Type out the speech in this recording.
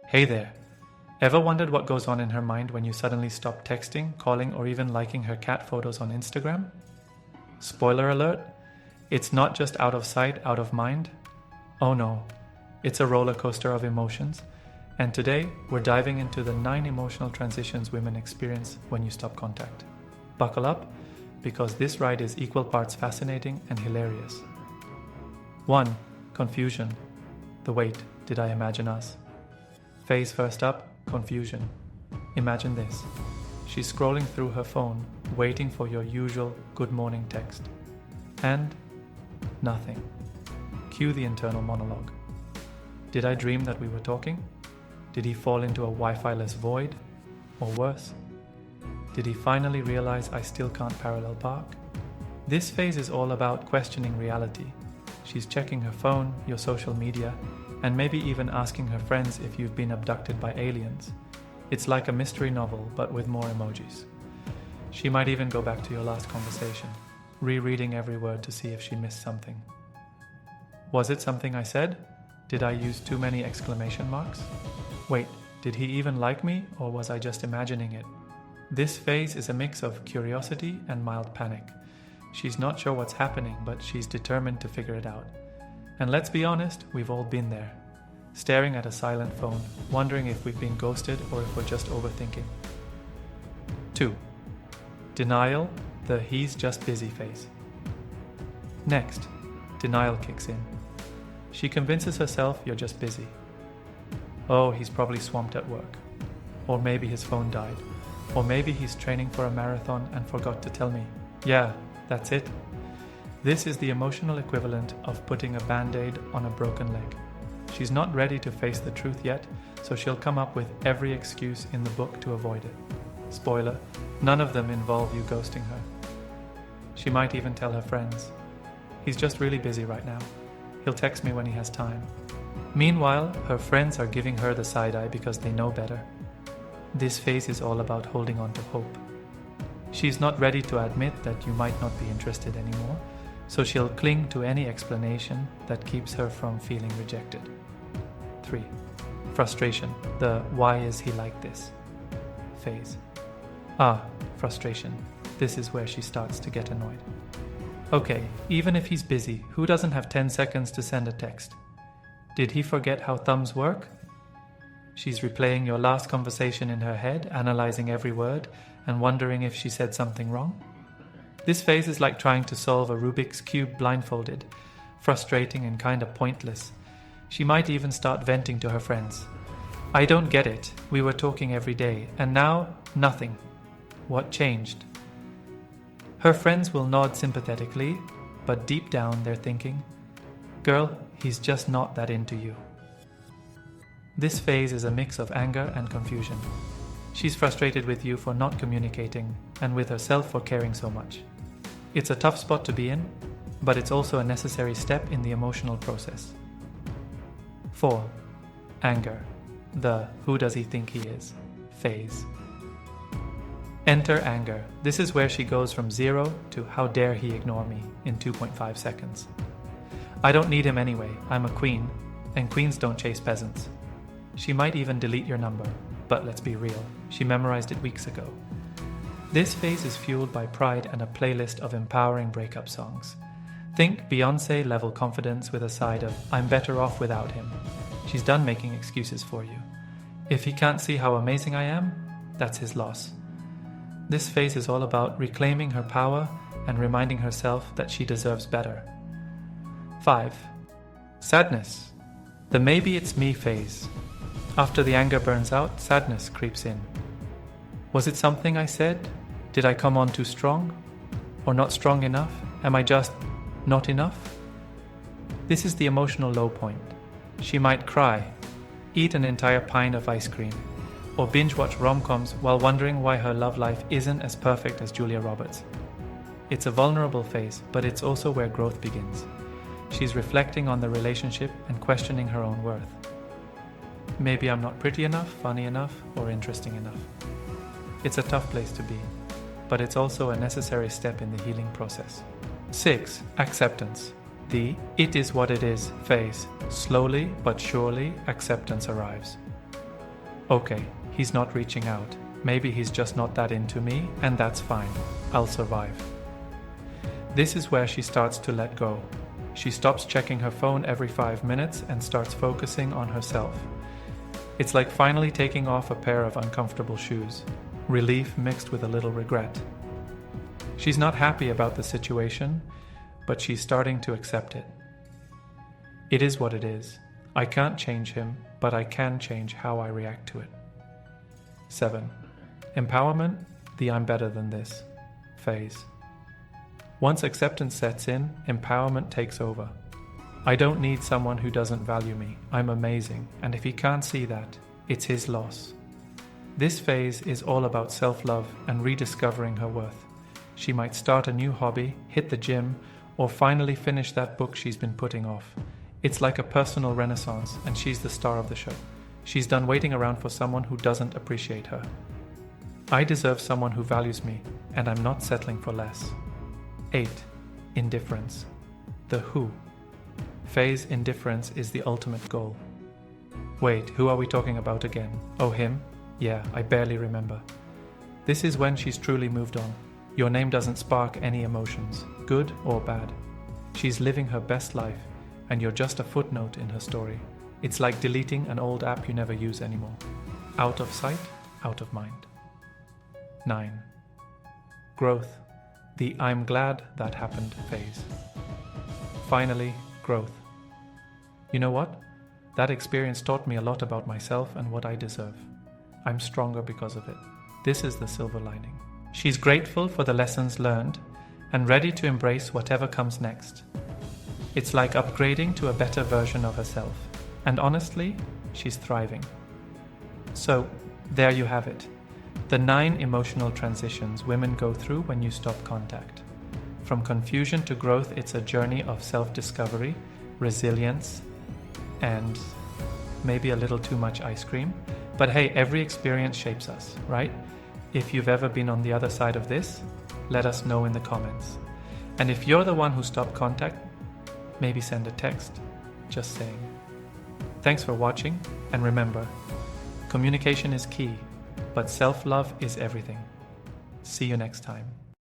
Hey there. Ever wondered what goes on in her mind when you suddenly stop texting, calling, or even liking her cat photos on Instagram? Spoiler alert, it's not just out of sight, out of mind. Oh no, it's a roller coaster of emotions. And today, we're diving into the 9 emotional transitions women experience when you stop contact. Buckle up, because this ride is equal parts fascinating and hilarious. 1. Confusion. The wait, did I imagine us? Phase first up, confusion. Imagine this. She's scrolling through her phone, waiting for your usual good morning text. And nothing. Cue the internal monologue. Did I dream that we were talking? Did he fall into a Wi-Fi-less void? Or worse, did he finally realize I still can't parallel park? This phase is all about questioning reality. She's checking her phone, your social media, and maybe even asking her friends if you've been abducted by aliens. It's like a mystery novel, but with more emojis. She might even go back to your last conversation, rereading every word to see if she missed something. Was it something I said? Did I use too many exclamation marks? Wait, did he even like me, or was I just imagining it? This phase is a mix of curiosity and mild panic. She's not sure what's happening, but she's determined to figure it out. And let's be honest, we've all been there. Staring at a silent phone, wondering if we've been ghosted or if we're just overthinking. 2. Denial, the he's just busy phase. Next, denial kicks in. She convinces herself you're just busy. Oh, he's probably swamped at work. Or maybe his phone died. Or maybe he's training for a marathon and forgot to tell me. Yeah, that's it. This is the emotional equivalent of putting a band-aid on a broken leg. She's not ready to face the truth yet, so she'll come up with every excuse in the book to avoid it. Spoiler, none of them involve you ghosting her. She might even tell her friends. He's just really busy right now. He'll text me when he has time. Meanwhile, her friends are giving her the side eye because they know better. This phase is all about holding on to hope. She's not ready to admit that you might not be interested anymore, so she'll cling to any explanation that keeps her from feeling rejected. 3. Frustration, the why is he like this phase. Frustration. This is where she starts to get annoyed. Okay, even if he's busy, who doesn't have 10 seconds to send a text? Did he forget how thumbs work? She's replaying your last conversation in her head, analyzing every word, and wondering if she said something wrong. This phase is like trying to solve a Rubik's Cube blindfolded, frustrating and kinda pointless. She might even start venting to her friends. I don't get it. We were talking every day, and now, nothing. What changed? Her friends will nod sympathetically, but deep down they're thinking, girl, he's just not that into you. This phase is a mix of anger and confusion. She's frustrated with you for not communicating and with herself for caring so much. It's a tough spot to be in, but it's also a necessary step in the emotional process. 4. Anger, the who does he think he is phase. Enter anger. This is where she goes from 0 to how dare he ignore me in 2.5 seconds. I don't need him anyway, I'm a queen, and queens don't chase peasants. She might even delete your number, but let's be real, she memorized it weeks ago. This phase is fueled by pride and a playlist of empowering breakup songs. Think Beyoncé level confidence with a side of I'm better off without him. She's done making excuses for you. If he can't see how amazing I am, that's his loss. This phase is all about reclaiming her power and reminding herself that she deserves better. 5. Sadness, the maybe it's me phase. After the anger burns out, sadness creeps in. Was it something I said? Did I come on too strong? Or not strong enough? Am I just not enough? This is the emotional low point. She might cry, eat an entire pint of ice cream, or binge watch rom-coms while wondering why her love life isn't as perfect as Julia Roberts. It's a vulnerable phase, but it's also where growth begins. She's reflecting on the relationship and questioning her own worth. Maybe I'm not pretty enough, funny enough, or interesting enough. It's a tough place to be, but it's also a necessary step in the healing process. 6. Acceptance. The it is what it is phase. Slowly but surely, acceptance arrives. Okay, he's not reaching out. Maybe he's just not that into me, and that's fine. I'll survive. This is where she starts to let go. She stops checking her phone every 5 minutes and starts focusing on herself. It's like finally taking off a pair of uncomfortable shoes. Relief mixed with a little regret. She's not happy about the situation, but she's starting to accept it. It is what it is. I can't change him, but I can change how I react to it. 7. Empowerment, the I'm better than this phase. Once acceptance sets in, empowerment takes over. I don't need someone who doesn't value me. I'm amazing, and if he can't see that, it's his loss. This phase is all about self-love and rediscovering her worth. She might start a new hobby, hit the gym, or finally finish that book she's been putting off. It's like a personal renaissance, and she's the star of the show. She's done waiting around for someone who doesn't appreciate her. I deserve someone who values me, and I'm not settling for less. 8. Indifference. The who. Phase indifference is the ultimate goal. Wait, who are we talking about again? Oh, him? Yeah, I barely remember. This is when she's truly moved on. Your name doesn't spark any emotions, good or bad. She's living her best life, and you're just a footnote in her story. It's like deleting an old app you never use anymore. Out of sight, out of mind. 9. Growth. The I'm glad that happened phase. Finally, growth. You know what? That experience taught me a lot about myself and what I deserve. I'm stronger because of it. This is the silver lining. She's grateful for the lessons learned and ready to embrace whatever comes next. It's like upgrading to a better version of herself. And honestly, she's thriving. So, there you have it. The 9 emotional transitions women go through when you stop contact. From confusion to growth, it's a journey of self-discovery, resilience, and maybe a little too much ice cream. But hey, every experience shapes us, right? If you've ever been on the other side of this, let us know in the comments. And if you're the one who stopped contact, maybe send a text, just saying. Thanks for watching, and remember, communication is key, but self-love is everything. See you next time.